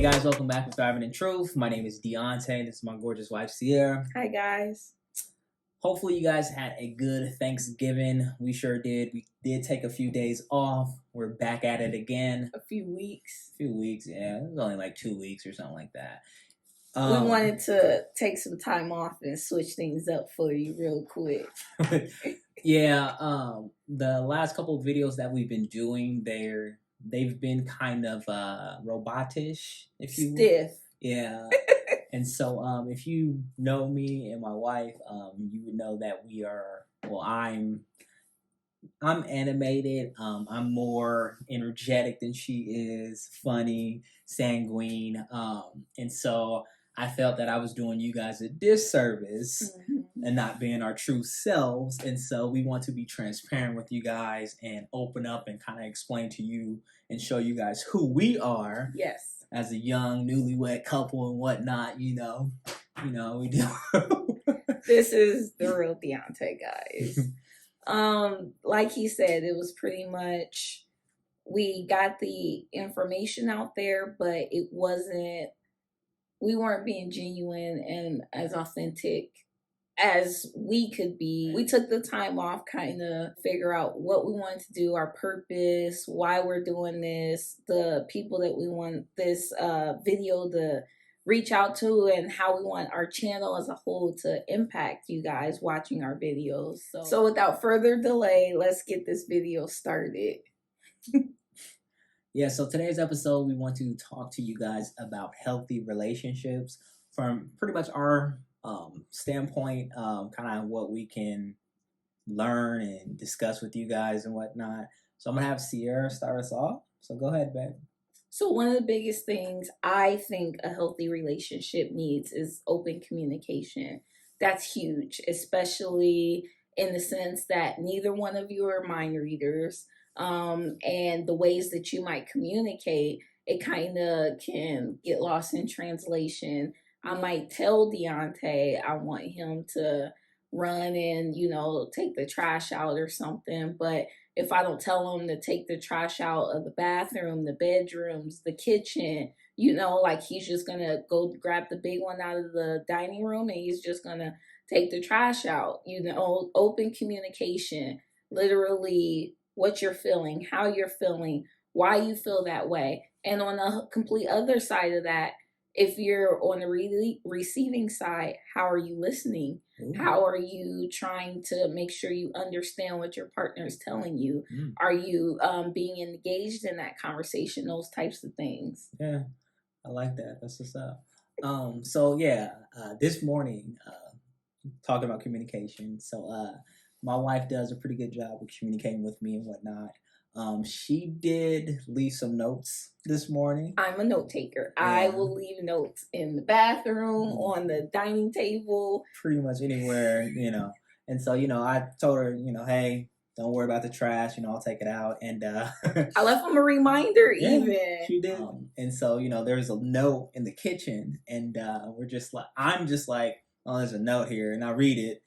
guys, welcome back to Thriving in Truth. My name is Deontay. This is my gorgeous wife, Sierra. Hi, guys. Hopefully you guys had a good Thanksgiving. We sure did. We did take a few days off. We're back at it again. A few weeks. Yeah. It was only like 2 weeks or something like that. We wanted to take some time off and switch things up for you real quick. Yeah, the last couple of videos that we've been doing, they've been kind of robotish, if you will. Stiff. Yeah. And so if you know me and my wife, you would know that we are, well, I'm animated. I'm more energetic than she is, funny, sanguine. And so I felt that I was doing you guys a disservice and not being our true selves. And so we want to be transparent with you guys and open up and kind of explain to you and show you guys who we are. Yes. As a young newlywed couple and whatnot, we do. This is the real Deontay, guys. Like he said, it was pretty much, we got the information out there, but we weren't being genuine and as authentic as we could be. We took the time off kind of figure out what we wanted to do, our purpose, why we're doing this, the people that we want this video to reach out to, and how we want our channel as a whole to impact you guys watching our videos. So without further delay, let's get this video started. Yeah, so today's episode, we want to talk to you guys about healthy relationships from pretty much our standpoint, kind of what we can learn and discuss with you guys and whatnot. So I'm gonna have Sierra start us off. So go ahead, babe. So one of the biggest things I think a healthy relationship needs is open communication. That's huge, especially in the sense that neither one of you are mind readers. And the ways that you might communicate, it kind of can get lost in translation. I might tell Deontay I want him to run and, take the trash out or something. But if I don't tell him to take the trash out of the bathroom, the bedrooms, the kitchen, like he's just going to go grab the big one out of the dining room and he's just going to take the trash out. Open communication, literally what you're feeling, how you're feeling, why you feel that way. And on the complete other side of that, if you're on the receiving side, how are you listening? Ooh. How are you trying to make sure you understand what your partner is telling you? Are you being engaged in that conversation? Those types of things. Yeah, I like that. That's what's up. So yeah, this morning, talking about communication. So my wife does a pretty good job of communicating with me and whatnot. She did leave some notes this morning. I'm a note taker. Yeah. I will leave notes in the bathroom, on the dining table. Pretty much anywhere, And so, I told her, hey, don't worry about the trash, I'll take it out. And I left him a reminder even. She did. And so, there's a note in the kitchen and I'm just like, oh, there's a note here. And I read it.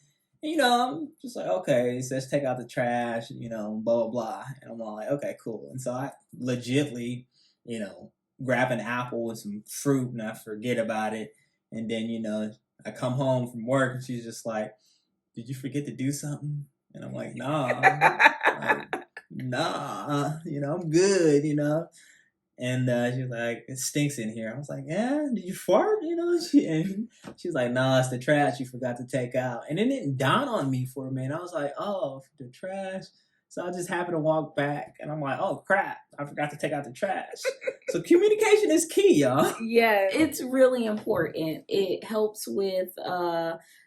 I'm just like, okay, it says take out the trash, blah, blah, blah. And I'm all like, okay, cool. And so I legitly, grab an apple and some fruit and I forget about it. And then, I come home from work and she's just like, did you forget to do something? And I'm like, nah, I'm good, And she's like, it stinks in here. I was like, yeah, did you fart? And she's like, no, it's the trash you forgot to take out. And it didn't dawn on me for a minute. I was like, oh, the trash. So I just happened to walk back and I'm like, oh crap, I forgot to take out the trash. So communication is key, y'all. Yeah, it's really important. It helps with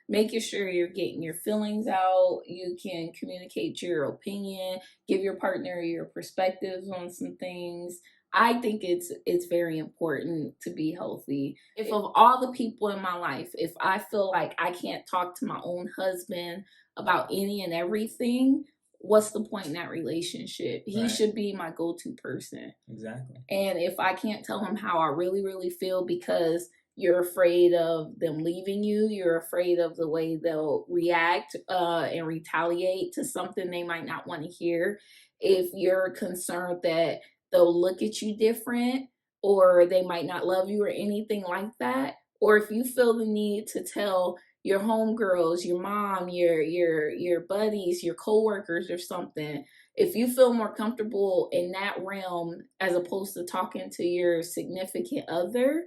making sure you're getting your feelings out. You can communicate your opinion, give your partner your perspectives on some things. I think it's very important to be healthy. If of all the people in my life, if I feel like I can't talk to my own husband about any and everything, what's the point in that relationship? He Right. should be my go-to person. Exactly. And if I can't tell him how I really, really feel because you're afraid of them leaving you, you're afraid of the way they'll react and retaliate to something they might not want to hear, if you're concerned that they'll look at you different, or they might not love you or anything like that, or if you feel the need to tell your homegirls, your mom, your buddies, your coworkers or something, if you feel more comfortable in that realm as opposed to talking to your significant other,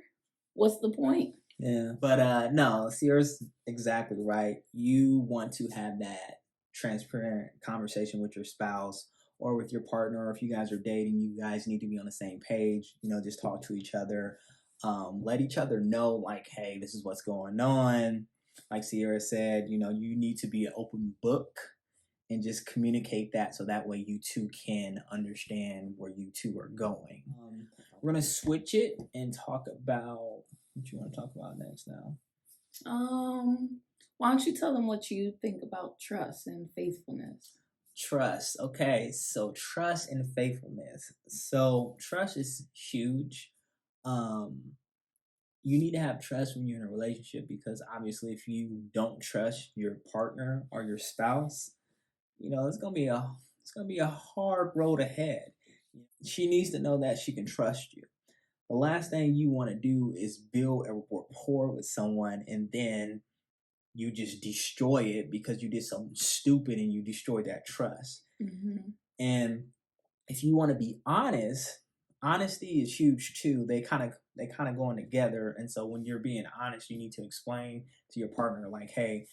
what's the point? Yeah, but no, Sierra's exactly right. You want to have that transparent conversation with your spouse or with your partner, or if you guys are dating, you guys need to be on the same page. Just talk to each other, let each other know, like, hey, this is what's going on. Like Sierra said, you need to be an open book and just communicate that so that way you two can understand where you two are going. We're gonna switch it and talk about what you want to talk about next now. Why don't you tell them what you think about trust and faithfulness? Trust. Okay, so trust and faithfulness. So trust is huge. Um, you need to have trust when you're in a relationship because obviously, if you don't trust your partner or your spouse, it's gonna be a hard road ahead. She needs to know that she can trust you. The last thing you want to do is build a rapport with someone and then you just destroy it because you did something stupid and you destroyed that trust. Mm-hmm. And if you want to be honest, honesty is huge too. They kind of going together. And so when you're being honest, you need to explain to your partner like, hey,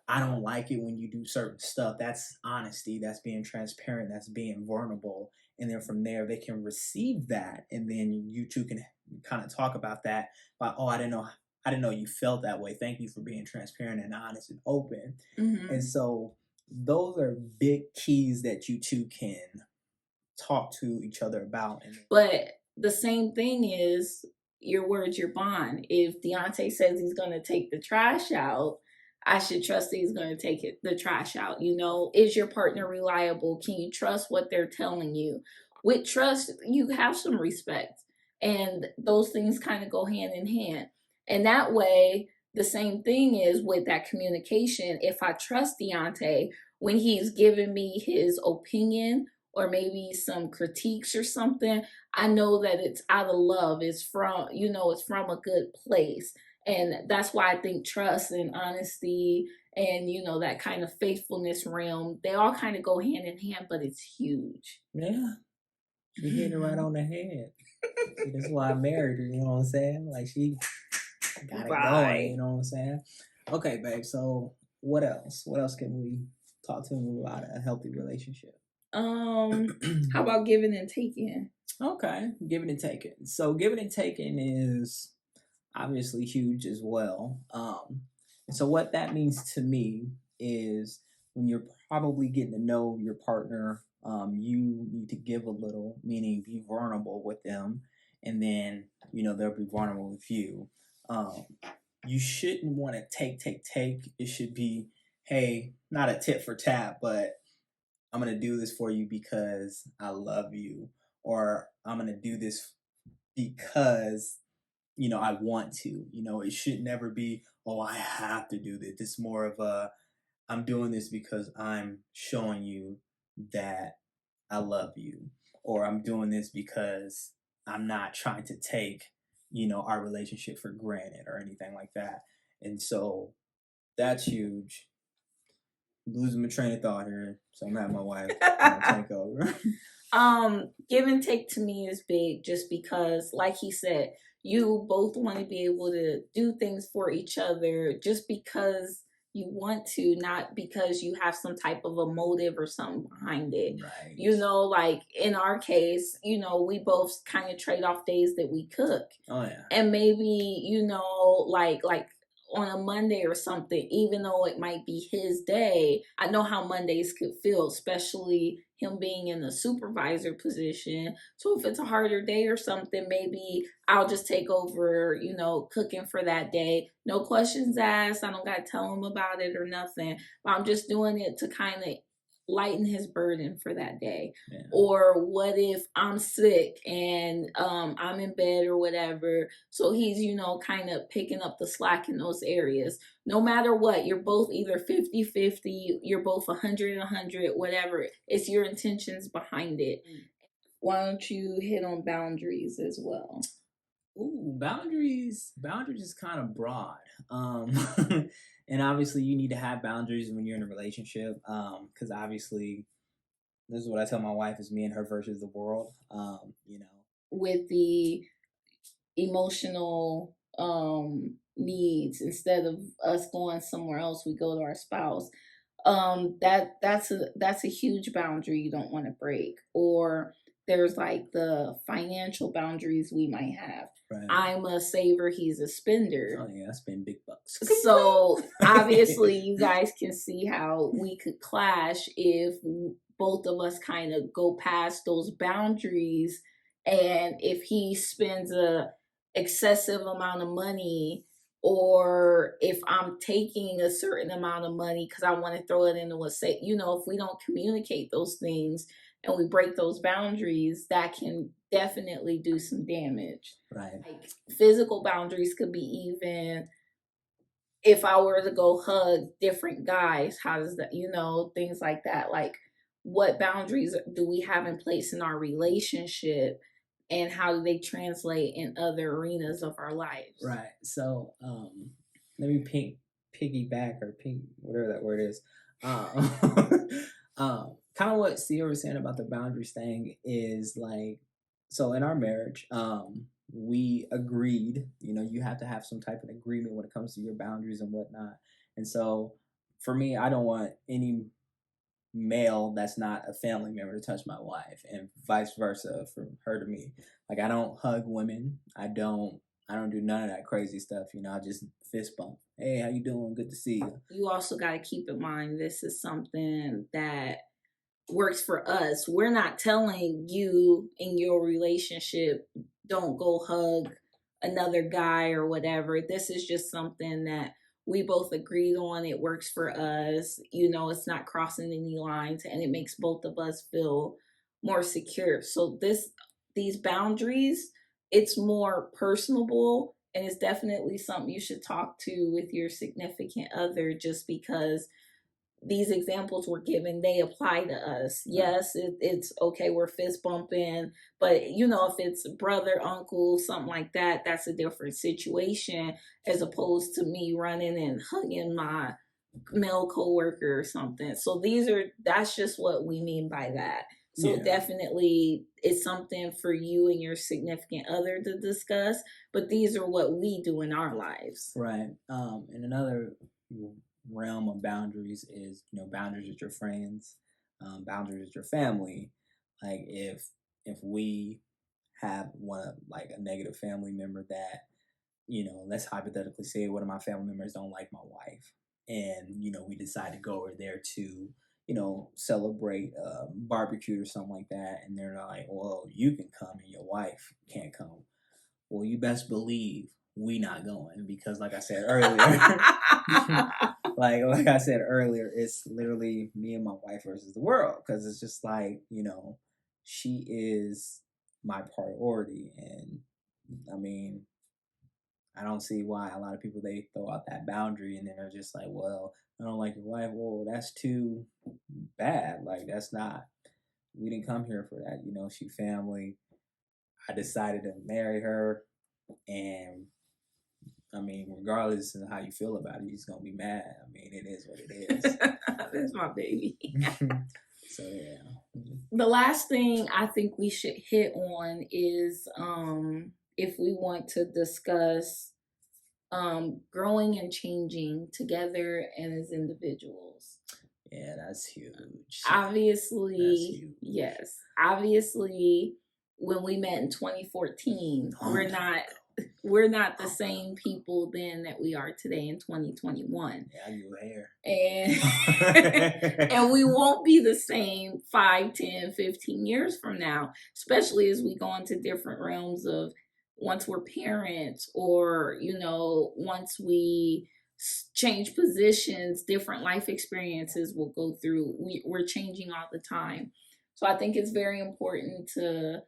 I don't like it when you do certain stuff. That's honesty. That's being transparent. That's being vulnerable. And then from there, they can receive that, and then you two can kind of talk about that. About, oh, I didn't know you felt that way. Thank you for being transparent and honest and open. Mm-hmm. And so those are big keys that you two can talk to each other about. But the same thing is your words, your bond. If Deontay says he's going to take the trash out, I should trust that he's going to take the trash out. Is your partner reliable? Can you trust what they're telling you? With trust, you have some respect. And those things kind of go hand in hand. And that way, the same thing is with that communication. If I trust Deontay when he's giving me his opinion or maybe some critiques or something, I know that it's out of love. It's from a good place. And that's why I think trust and honesty and that kind of faithfulness realm, they all kind of go hand in hand, but it's huge. Yeah, she hit it right on the head. See, that's why I married her. You know what I'm saying? Like she got it going. You know what I'm saying? Okay, babe. So what else? What else can we talk to him about a healthy relationship? How about giving and taking? Okay, giving and taking. So giving and taking is obviously huge as well. And so what that means to me is when you're probably getting to know your partner, you need to give a little, meaning be vulnerable with them, and then they'll be vulnerable with you. Um, you shouldn't want to take. It should be, hey, not a tit for tat, but I'm gonna do this for you because I love you, or I'm gonna do this because I want to. It should never be, oh, I have to do this. It's more of a, I'm doing this because I'm showing you that I love you, or I'm doing this because I'm not trying to take, our relationship for granted or anything like that. And so that's huge. Losing my train of thought here, so I'm having my wife take over. Give and take to me is big just because, like he said, you both want to be able to do things for each other just because you want to, not because you have some type of a motive or something behind it. Right. Like in our case, we both kind of trade off days that we cook. Oh yeah. And maybe, like on a Monday or something, even though it might be his day, I know how Mondays could feel, especially him being in a supervisor position. So if it's a harder day or something, maybe I'll just take over, cooking for that day. No questions asked. I don't got to tell him about it or nothing. But I'm just doing it to kind of lighten his burden for that day. Yeah. Or what if I'm sick and I'm in bed or whatever, so he's kind of picking up the slack in those areas. No matter what, you're both either 50-50, you're both 100-100, whatever. It's your intentions behind it. Why don't you hit on boundaries as well? Ooh, boundaries. Boundaries is kind of broad. Um, and obviously, you need to have boundaries when you're in a relationship. Because obviously, this is what I tell my wife: is me and her versus the world. You know. With the emotional needs, instead of us going somewhere else, we go to our spouse. That's a huge boundary you don't want to break. Or there's like the financial boundaries we might have. Right. I'm a saver, he's a spender. Oh yeah, I spend big bucks. So obviously you guys can see how we could clash if both of us kind of go past those boundaries, and if he spends a excessive amount of money, or if I'm taking a certain amount of money because I want to throw it into a safe. If we don't communicate those things and we break those boundaries, that can definitely do some damage. Right. Like physical boundaries could be even if I were to go hug different guys, how does that, things like that. Like, what boundaries do we have in place in our relationship, and how do they translate in other arenas of our lives? Right. So, let me piggyback or whatever that word is. Um, kind of what Sia was saying about the boundaries thing is like, so in our marriage, we agreed, you have to have some type of agreement when it comes to your boundaries and whatnot. And so, for me, I don't want any male that's not a family member to touch my wife, and vice versa from her to me. Like, I don't hug women. I don't do none of that crazy stuff. I just fist bump. Hey, how you doing? Good to see you. You also got to keep in mind this is something that works for us. We're not telling you in your relationship, don't go hug another guy or whatever. This is just something that we both agreed on. It works for us. It's not crossing any lines, and it makes both of us feel more secure. So these boundaries, it's more personable, and it's definitely something you should talk to with your significant other, just because these examples we're given, they apply to us. Yes, it's okay, we're fist bumping, but if it's brother, uncle, something like that, that's a different situation, as opposed to me running and hugging my male coworker or something. So that's just what we mean by that. So Yeah. definitely it's something for you and your significant other to discuss, but these are what we do in our lives. Right. And another realm of boundaries is, boundaries with your friends, boundaries with your family. Like, if we have like a negative family member that, let's hypothetically say one of my family members don't like my wife, and we decide to go over there to celebrate barbecue or something like that, and they're like, well, you can come and your wife can't come. Well, you best believe we not going, because like I said earlier, like I said earlier, it's literally me and my wife versus the world, because it's just like, she is my priority. And I mean, I don't see why a lot of people, they throw out that boundary and then they're just like, well, I don't like your wife. Well, that's too bad. Like, that's not, we didn't come here for that. She family. I decided to marry her, and I mean, regardless of how you feel about it, you're just gonna be mad. I mean, it is what it is. That's my baby. So yeah. The last thing I think we should hit on is if we want to discuss growing and changing together and as individuals. Yeah, that's huge. Obviously, that's huge. Yes. Obviously, when we met in 2014, we're not the same people then that we are today in 2021. Yeah, you were here. And and we won't be the same 5, 10, 15 years from now, especially as we go into different realms of once we're parents, or once we change positions, different life experiences will go through. We're changing all the time. So I think it's very important to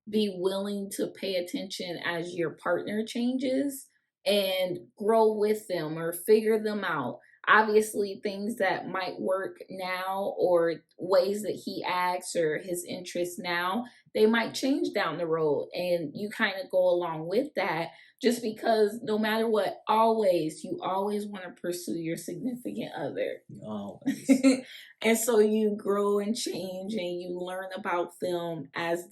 be willing to pay attention as your partner changes and grow with them or figure them out. obviously things that might work now or ways that he acts or his interests now, they might change down the road, and you kind of go along with that, just because no matter what, always you always want to pursue your significant other. Always. And so you grow and change, and you learn about them as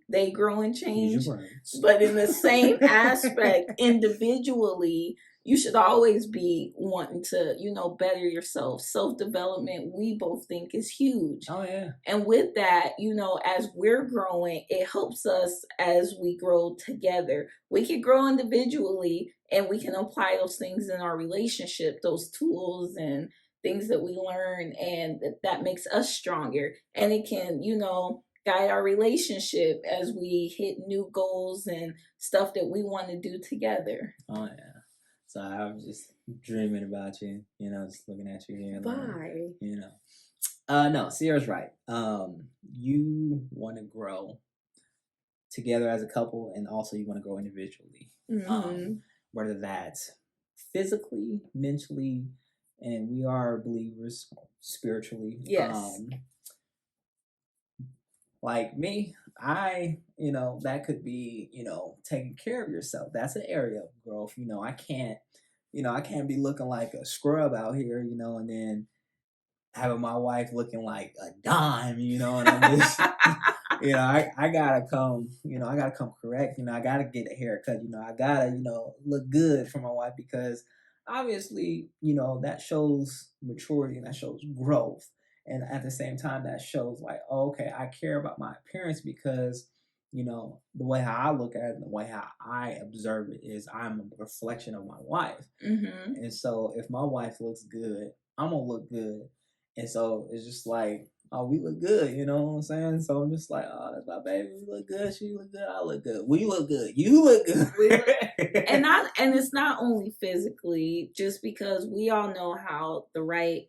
they grow and change. But in the same aspect, individually, you should always be wanting to, better yourself. Self development, we both think, is huge. Oh yeah. And with that, as we're growing, it helps us as we grow together. We can grow individually, and we can apply those things in our relationship, those tools and things that we learn, and that makes us stronger. And it can, guide our relationship as we hit new goals and stuff that we want to do together. Oh yeah. So I was just dreaming about you, just looking at you here. Bye. No, Sierra's right. You want to grow together as a couple, and also you want to grow individually. Whether that's physically, mentally, and we are believers spiritually. Yes. Like me, that could be, taking care of yourself. That's an area of growth. I can't be looking like a scrub out here, and then having my wife looking like a dime, and I'm just, I gotta come, correct. I gotta get a haircut. I gotta, look good for my wife, because obviously, that shows maturity and that shows growth. And at the same time, that shows like, oh, okay, I care about my appearance, because, the way how I look at it and the way how I observe it is I'm a reflection of my wife. And so if my wife looks good, I'm gonna look good. And so it's just like, oh, we look good, you know what I'm saying? So I'm just like, oh, that's my baby. We look good. She look good. I look good. We look good. You look good. And it's not only physically, just because we all know how the right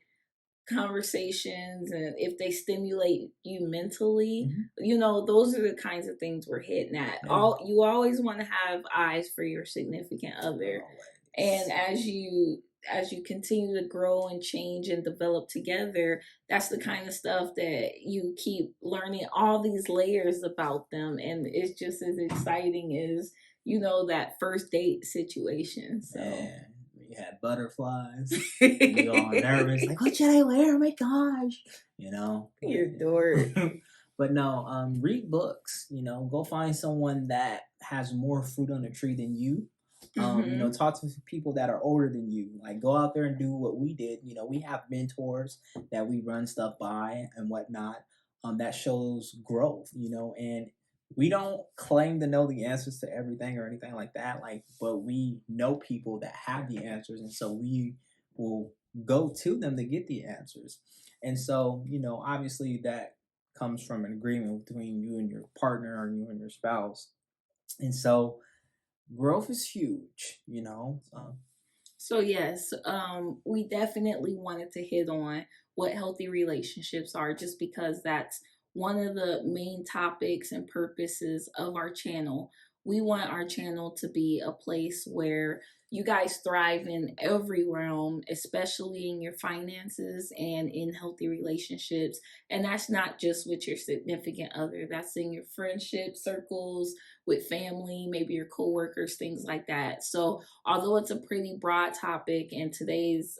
conversations, and if they stimulate you mentally, those are the kinds of things we're hitting at. You always want to have eyes for your significant other. And as you continue to grow and change and develop together, that's the kind of stuff that you keep learning, all these layers about them, and it's just as exciting as that first date situation. So you had butterflies. You all nervous, like, what should I wear? Oh my gosh, you're dork. But no, read books. Go find someone that has more fruit on the tree than you. Talk to people that are older than you. Like, go out there and do what we did. We have mentors that we run stuff by and whatnot. That shows growth. And we don't claim to know the answers to everything or anything like that. But we know people that have the answers, and so we will go to them to get the answers. And so, obviously that comes from an agreement between you and your partner, or you and your spouse. And so growth is huge. So yes, we definitely wanted to hit on what healthy relationships are, just because that's one of the main topics and purposes of our channel. We want our channel to be a place where you guys thrive in every realm, especially in your finances and in healthy relationships. And that's not just with your significant other, that's in your friendship circles, with family, maybe your coworkers, things like that. So although it's a pretty broad topic, and today's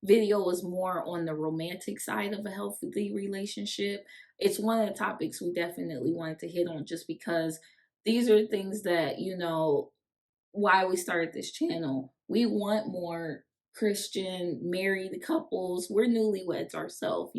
video was more on the romantic side of a healthy relationship, it's one of the topics we definitely wanted to hit on, just because these are things that, why we started this channel. We want more Christian married couples. We're newlyweds ourselves,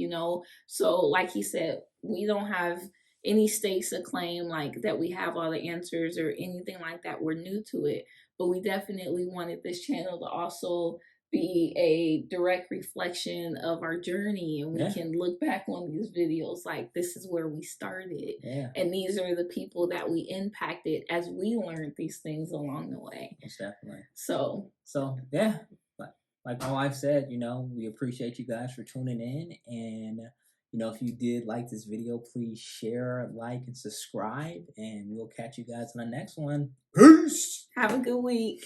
So like he said, we don't have any stakes to claim like that we have all the answers or anything like that. We're new to it. But we definitely wanted this channel to also be a direct reflection of our journey, and we can look back on these videos like, this is where we started, and these are the people that we impacted as we learned these things along the way. Most definitely. So yeah, like my wife said, we appreciate you guys for tuning in. And if you did like this video, please share, like, and subscribe, and we'll catch you guys in the next one. Peace. Have a good week.